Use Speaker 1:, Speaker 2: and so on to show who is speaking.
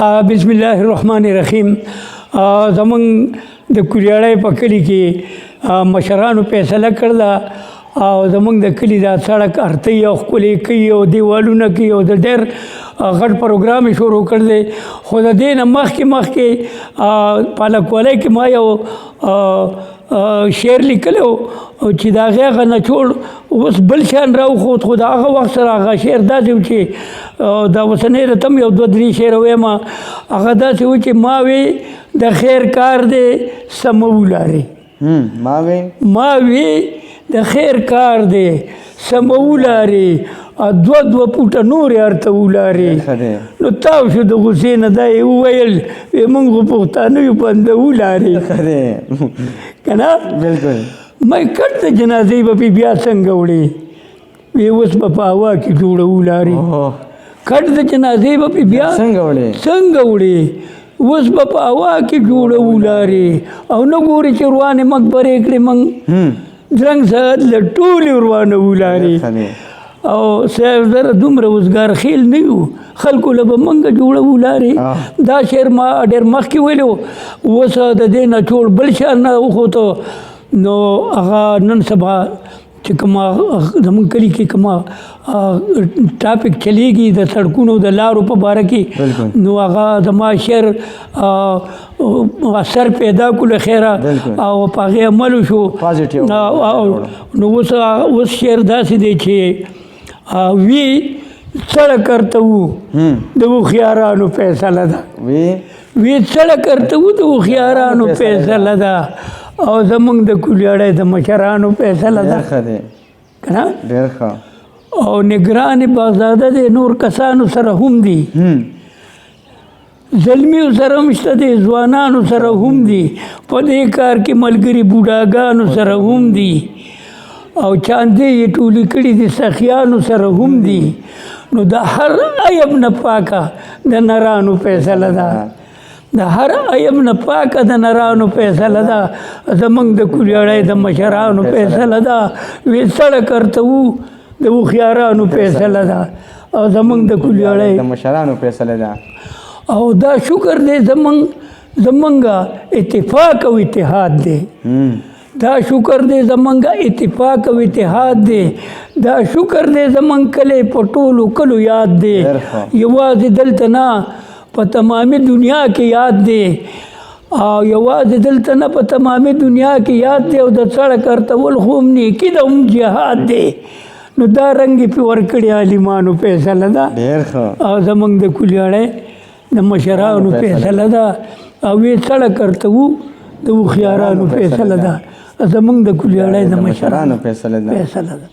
Speaker 1: बिस्मिल्लाहिर्रहमानिर्रहीम। ज़मंग द कुलियाड़े په کلي کې مشرانو فیصله کړله او زمونږ د کلي دا سړک ارتۍ او ښکلې کوي او دیوالونه کوي او د ډېر غټ پروګرام یې شروع کړ دی. خو د دې نه مخکې پالکوالۍ کې ما یو شعر لیکلی و چې د هغې هغه نچوړ اوس بل شان راوښود. خو د هغه وخت سره هغه شعر داسې و چې دا اوسنی د تم یو دوه درې شعر ویم. هغه داسې و چې ما وی د خیر کار دی سمه ولارې، ما وی د خیر کار دی سمه ولارې، دوه پوټه نورې هرته ولارې. نو تاو شو د غوسې نه دا یې وویل وی موږ خو پښتانه یو بنده ولارې که نه. ما کټ د جنازې به بیا څنګه وړې، وی اوس به په هوا کې جوړه ولارې. کټ د جنازې به بیا څنګه وړې، اوس به په هوا کې جوړه ولارې. او نه ګورې چې روانې مقبرې کړې موږ درنګ ساعت له ټولې روانه ولارې. او صاحب زره دومره اوزګار خیل نه یو، خلکو له به موږ جوړه ولارې. دا شعر ما ډېر مخکې ویلی و، اوس د دې نه ټول بل شان نه وښوته. نو هغه نن سبا چې کومه زموږ کلي کې کومه ټاپک چلیږي د سړکونو د لارو په باره کې، نو هغه زما شعر اثر پیدا کړو خیره او په هغې عمل وشو. نو اوس شعر داسې دی چې وی سړک ارته وو د هوښیارانو فیصله ده، وی سړک ارته وو د هوښیارانو فیصله ده، او زمونږ د کلیاړۍ د مشرانو فیصله ده که نه. او نگران بغداده د نور کسانو سره هم دي، زلمیو سره هم شته دی، ځوانانو سره هم دي، په دې کار کې ملګري بوډاګانو سره هم دي، او چاندې یې ټولې کړي دي سخیانو سره هم دي. نو د هر عیب نه پاکه د نرانو فیصله ده، د هر عیب نه پاکه د نرانو فیصله ده، زمونږ د کلیاړۍ د مشرانو فیصله ده. وی سړک ارته وو د هوښیارانو فیصله ده، او زمونږ د کلیاړۍ
Speaker 2: د مشرانو فیصله ده.
Speaker 1: او دا شکر دی زمونږ اتفاق او اتحاد دی، دا شکر دی زمونږ اتفاق او اتحاد دی، دا شکر دی زمونږ کلی په ټولو کلو یاد دی، یوازې دلته نه په تمامي دنیا کې یاد دی، او یوازې دلته نه په تمامي دنیا کې یاد دی. او د سړک ارتول خو هم نیکي ده هم جهاد دی. نو دا رنګ یې پې ورکړې عالمانو فیصله ده، او زمونږ د کلیاړۍ د مشرانو فیصله ده. او وی سړک ارته وو د هوښیارانو فیصله ده، زمونږ د کلیاړۍ د مشرانو فیصله ده.